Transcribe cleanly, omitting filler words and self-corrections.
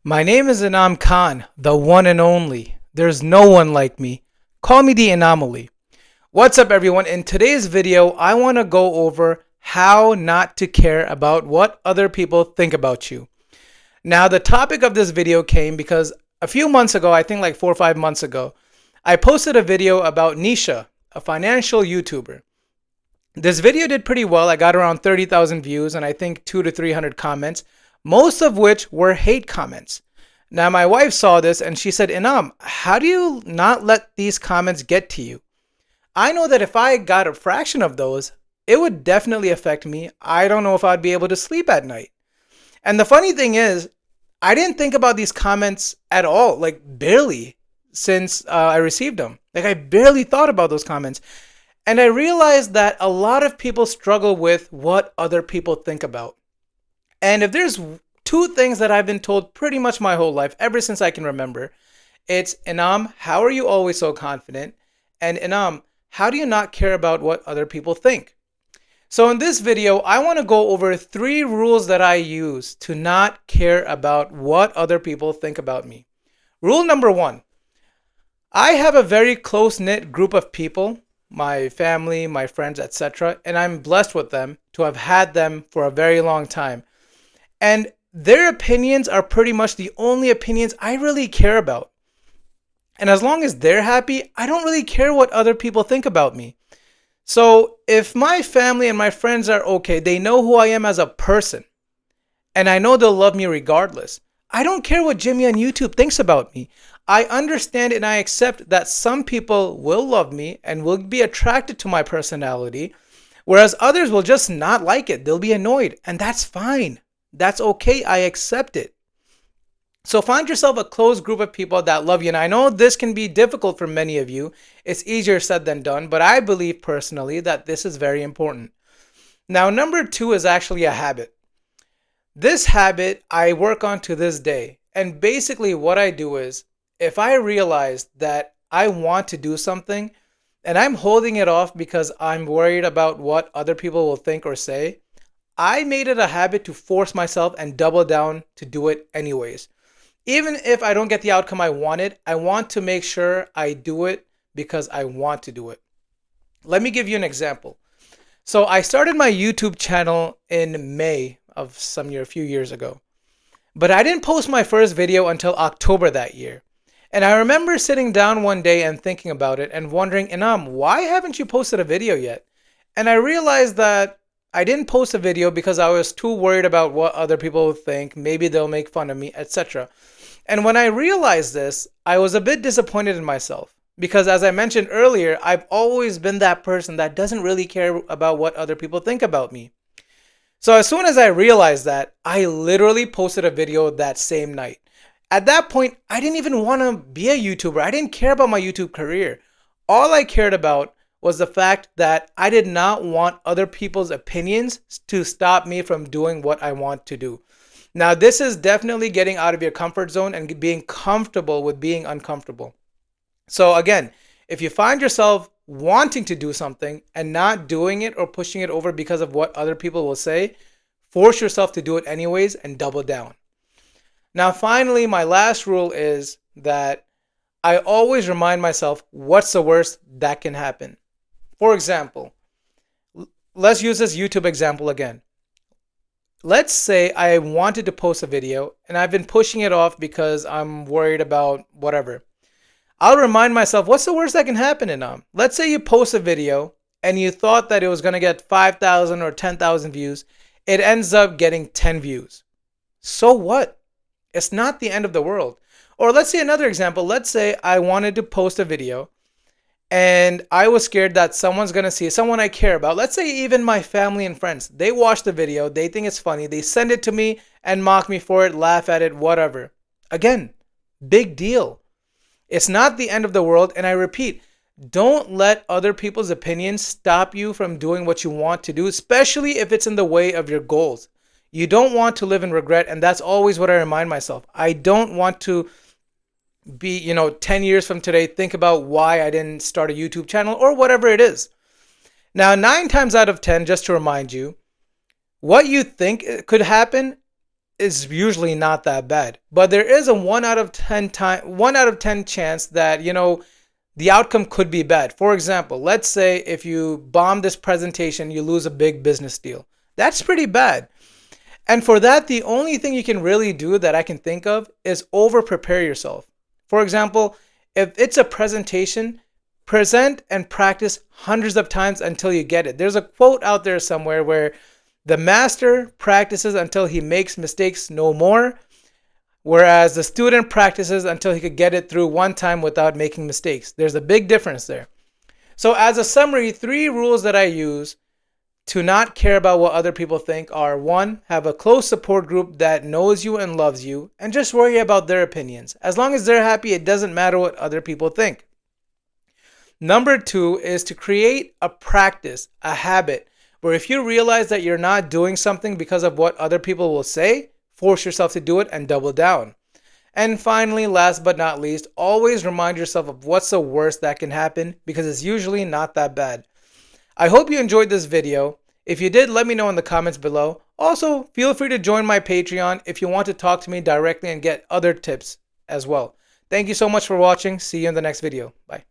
My name is Inam Khan, the one and only. There's no one like me. Call me the anomaly. What's up, everyone? In today's video, I want to go over how not to care about what other people think about you. Now, the topic of this video came because a few months ago, I think like 4 or 5 months ago, I posted a video about Nisha, a financial YouTuber. This video did pretty well. I got around 30,000 views and I think 200 to 300 comments, most of which were hate comments. Now, my wife saw this and she said, Inam, how do you not let these comments get to you? I know that if I got a fraction of those, it would definitely affect me. I don't know if I'd be able to sleep at night. And the funny thing is, I didn't think about these comments at all, like barely, since I received them. Like, I barely thought about those comments. And I realized that a lot of people struggle with what other people think about. And if there's two things that I've been told pretty much my whole life, ever since I can remember, it's Inam, how are you always so confident? And Inam, how do you not care about what other people think? So in this video, I want to go over 3 rules that I use to not care about what other people think about me. Rule number 1, I have a very close-knit group of people, my family, my friends, etc., and I'm blessed with them to have had them for a very long time. And their opinions are pretty much the only opinions I really care about. And as long as they're happy, I don't really care what other people think about me. So if my family and my friends are okay, they know who I am as a person, and I know they'll love me regardless. I don't care what Jimmy on YouTube thinks about me. I understand and I accept that some people will love me and will be attracted to my personality, whereas others will just not like it. They'll be annoyed, and that's fine. That's okay. I accept it. So find yourself a close group of people that love you. And I know this can be difficult for many of you. It's easier said than done, but I believe personally that this is very important. Now, number 2 is actually a habit. This habit I work on to this day. And basically what I do is, if I realize that I want to do something and I'm holding it off because I'm worried about what other people will think or say, I made it a habit to force myself and double down to do it anyways. Even if I don't get the outcome I wanted, I want to make sure I do it because I want to do it. Let me give you an example. So I started my YouTube channel in May of a few years ago, but I didn't post my first video until October that year. And I remember sitting down one day and thinking about it and wondering, Inam, why haven't you posted a video yet? And I realized that I didn't post a video because I was too worried about what other people would think. Maybe they'll make fun of me, etc. And when I realized this, I was a bit disappointed in myself because, as I mentioned earlier, I've always been that person that doesn't really care about what other people think about me. So as soon as I realized that, I literally posted a video that same night. At that point, I didn't even want to be a YouTuber. I didn't care about my YouTube career. All I cared about was the fact that I did not want other people's opinions to stop me from doing what I want to do. Now, this is definitely getting out of your comfort zone and being comfortable with being uncomfortable. So again, if you find yourself wanting to do something and not doing it or pushing it over because of what other people will say, force yourself to do it anyways and double down. Now, finally, my last rule is that I always remind myself what's the worst that can happen. For example, let's use this YouTube example again. Let's say I wanted to post a video and I've been pushing it off because I'm worried about whatever. I'll remind myself, what's the worst that can happen in Let's say you post a video and you thought that it was going to get 5,000 or 10,000 views. It ends up getting 10 views. So what? It's not the end of the world. Or let's say another example. Let's say I wanted to post a video and I was scared that someone's going to see someone I care about. Let's say even my family and friends. They watch the video. They think it's funny. They send it to me and mock me for it, laugh at it, whatever. Again, big deal. It's not the end of the world. And I repeat, don't let other people's opinions stop you from doing what you want to do, especially if it's in the way of your goals. You don't want to live in regret. And that's always what I remind myself. I don't want to be, 10 years from today, think about why I didn't start a YouTube channel or whatever it is. Now, 9 times out of 10, just to remind you, what you think could happen is usually not that bad. But there is a 1 out of 10 chance that, the outcome could be bad. For example, let's say if you bomb this presentation, you lose a big business deal. That's pretty bad. And for that, the only thing you can really do that I can think of is over prepare yourself. For example, if it's a presentation, present and practice hundreds of times until you get it. There's a quote out there somewhere where the master practices until he makes mistakes no more, whereas the student practices until he could get it through one time without making mistakes. There's a big difference there. So as a summary, 3 rules that I use to not care about what other people think are: 1, have a close support group that knows you and loves you, and just worry about their opinions. As long as they're happy, it doesn't matter what other people think. Number 2 is to create a practice, a habit, where if you realize that you're not doing something because of what other people will say, force yourself to do it and double down. And finally, last but not least, always remind yourself of what's the worst that can happen, because it's usually not that bad. I hope you enjoyed this video. If you did, let me know in the comments below. Also, feel free to join my Patreon if you want to talk to me directly and get other tips as well. Thank you so much for watching. See you in the next video. Bye.